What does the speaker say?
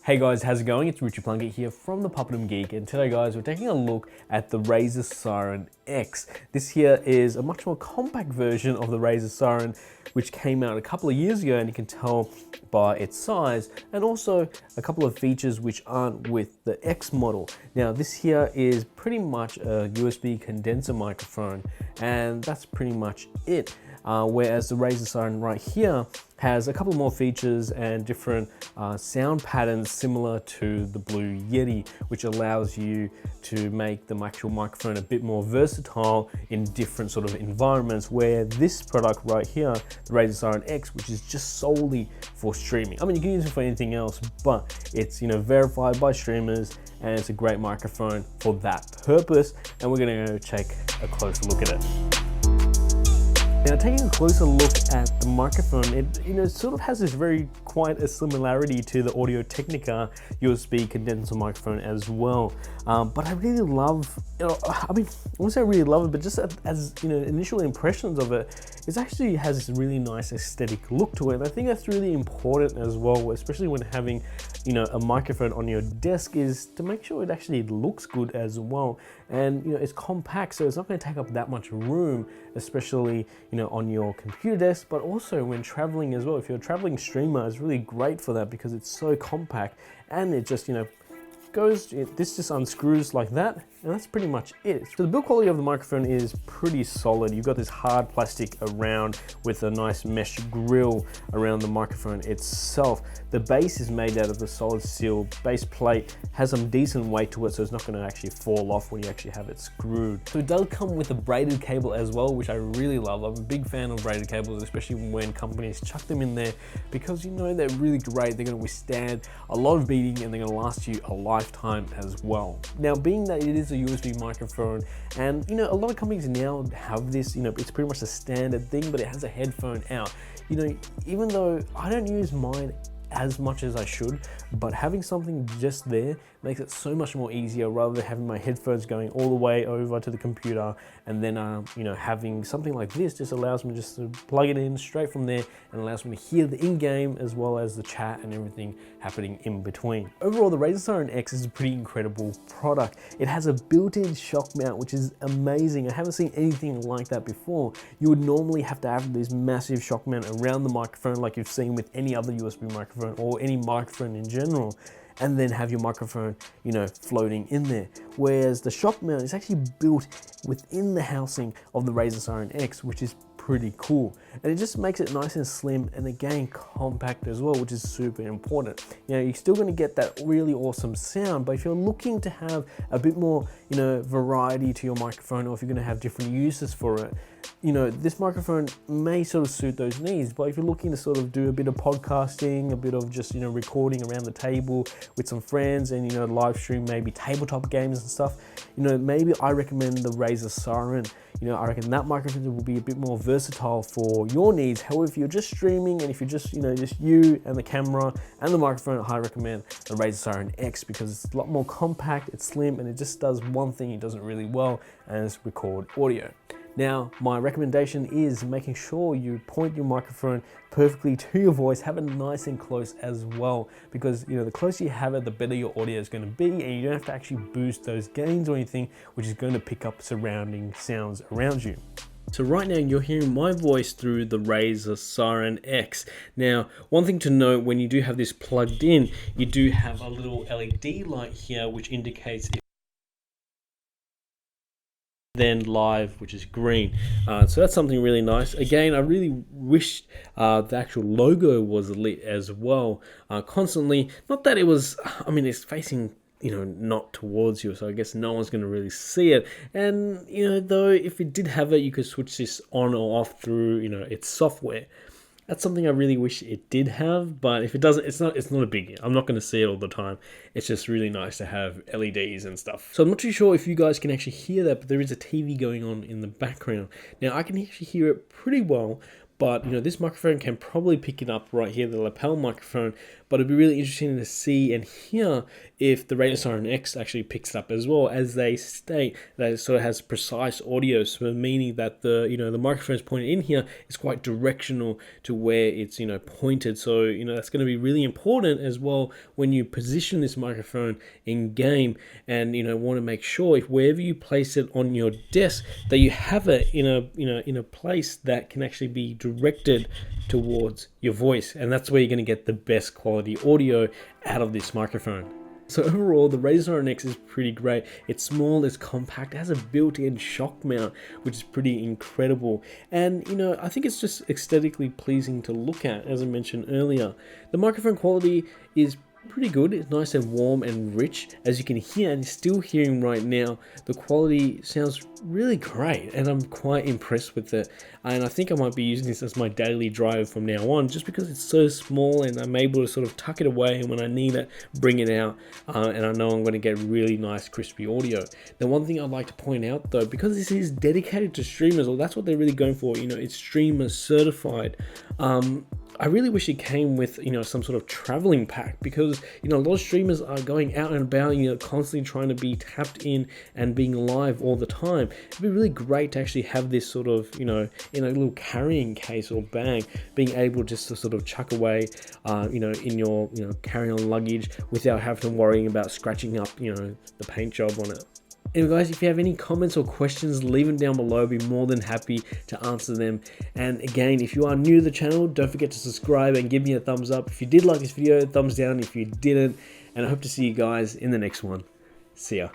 Hey guys, how's it going? It's Richard Plunkett here from the Puppet Geek, and today guys, we're taking a look at the Razer Seiren X. This here is a much more compact version of the Razer Seiren, which came out a couple of years ago, and you can tell by its size, and also a couple of features which aren't with the X model. Now this here is pretty much a USB condenser microphone, and that's pretty much it. Whereas the Razer Seiren right here has a couple more features and different sound patterns similar to the Blue Yeti, which allows you to make the actual microphone a bit more versatile in different sort of environments, where this product right here, the Razer Seiren X, which is just solely for streaming. I mean, you can use it for anything else, but it's, you know, verified by streamers, and it's a great microphone for that purpose, and we're gonna go take a closer look at it. Now, taking a closer look at the microphone, it sort of has this quite a similarity to the Audio-Technica USB condenser microphone as well. But I really love, I won't say I really love it, but just as initial impressions of it, it actually has this really nice aesthetic look to it. And I think that's really important as well, especially when having a microphone on your desk, is to make sure it actually looks good as well. And it's compact, so it's not going to take up that much room, especially on your computer desk, but also when traveling as well. If you're a traveling streamer, it's really great for that because it's so compact, and it just this just unscrews like that, and that's pretty much it. So the build quality of the microphone is pretty solid. You've got this hard plastic around with a nice mesh grill around the microphone itself. The base is made out of a solid steel base plate, has some decent weight to it, so it's not going to actually fall off when you actually have it screwed. So it does come with a braided cable as well, which I really love. I'm a big fan of braided cables, especially when companies chuck them in there, because they're really great. They're going to withstand a lot of beating, and they're going to last you a lifetime as well. Now, being that it is a USB microphone, and a lot of companies now have this, it's pretty much a standard thing, but it has a headphone out. Even though I don't use mine as much as I should, but having something just there makes it so much more easier, rather than having my headphones going all the way over to the computer, and then having something like this just allows me just to plug it in straight from there, and allows me to hear the in-game as well as the chat and everything happening in between. Overall, the Razer Seiren X is a pretty incredible product. It has a built-in shock mount, which is amazing. I haven't seen anything like that before. You would normally have to have this massive shock mount around the microphone, like you've seen with any other USB microphone or any microphone in general, and then have your microphone, floating in there. Whereas the shock mount is actually built within the housing of the Razer Seiren X, which is pretty cool. And it just makes it nice and slim, and again, compact as well, which is super important. You're still gonna get that really awesome sound, but if you're looking to have a bit more, variety to your microphone, or if you're gonna have different uses for it, this microphone may sort of suit those needs. But if you're looking to sort of do a bit of podcasting, a bit of just, recording around the table with some friends, and, live stream maybe tabletop games and stuff, maybe I recommend the Razer Seiren. I reckon that microphone will be a bit more versatile for your needs. However, if you're just streaming, and if you're just, just you and the camera and the microphone, I recommend the Razer Seiren X, because it's a lot more compact, it's slim, and it just does one thing it does it really well, and it's record audio. Now, my recommendation is making sure you point your microphone perfectly to your voice, have it nice and close as well, because the closer you have it, the better your audio is going to be, and you don't have to actually boost those gains or anything, which is going to pick up surrounding sounds around you. So right now you're hearing my voice through the Razer Seiren X. Now, one thing to note, when you do have this plugged in, you do have a little LED light here, which indicates then live, which is green. So that's something really nice. Again, I really wish the actual logo was lit as well, constantly. Not that it was, it's facing not towards you, so I guess no one's going to really see it. And though if it did have it, you could switch this on or off through its software. That's something I really wish it did have, but if it doesn't, it's not a biggie. I'm not going to see it all the time. It's just really nice to have LEDs and stuff. So I'm not too sure if you guys can actually hear that, but there is a TV going on in the background. Now, I can actually hear it pretty well, but this microphone can probably pick it up right here, the lapel microphone, but it'd be really interesting to see and hear if the Razer Seiren X actually picks it up as well, as they state that it sort of has precise audio, so meaning that the the microphone's pointed in here is quite directional to where it's pointed. So that's going to be really important as well when you position this microphone in game, and want to make sure if wherever you place it on your desk that you have it in a place that can actually be directed towards your voice, and that's where you're going to get the best quality audio out of this microphone. So overall, the Razer Seiren X is pretty great. It's small, it's compact, it has a built-in shock mount, which is pretty incredible. And, I think it's just aesthetically pleasing to look at, as I mentioned earlier. The microphone quality is pretty good. It's nice and warm and rich, as you can hear and still hearing right now. The quality sounds really great, and I'm quite impressed with it. And I think I might be using this as my daily driver from now on, just because it's so small and I'm able to sort of tuck it away, and when I need it, bring it out, and I know I'm going to get really nice crispy audio. Now, one thing I'd like to point out though, because this is dedicated to streamers, or that's what they're really going for, it's streamer certified. I really wish it came with some sort of traveling pack, because a lot of streamers are going out and about, constantly trying to be tapped in and being live all the time. It'd be really great to actually have this sort of in a little carrying case or bag, being able just to sort of chuck away in your carry-on luggage without having to worry about scratching up the paint job on it. Anyway guys, if you have any comments or questions, leave them down below. I'll be more than happy to answer them. And again, if you are new to the channel, don't forget to subscribe and give me a thumbs up. If you did like this video, thumbs down if you didn't. And I hope to see you guys in the next one. See ya.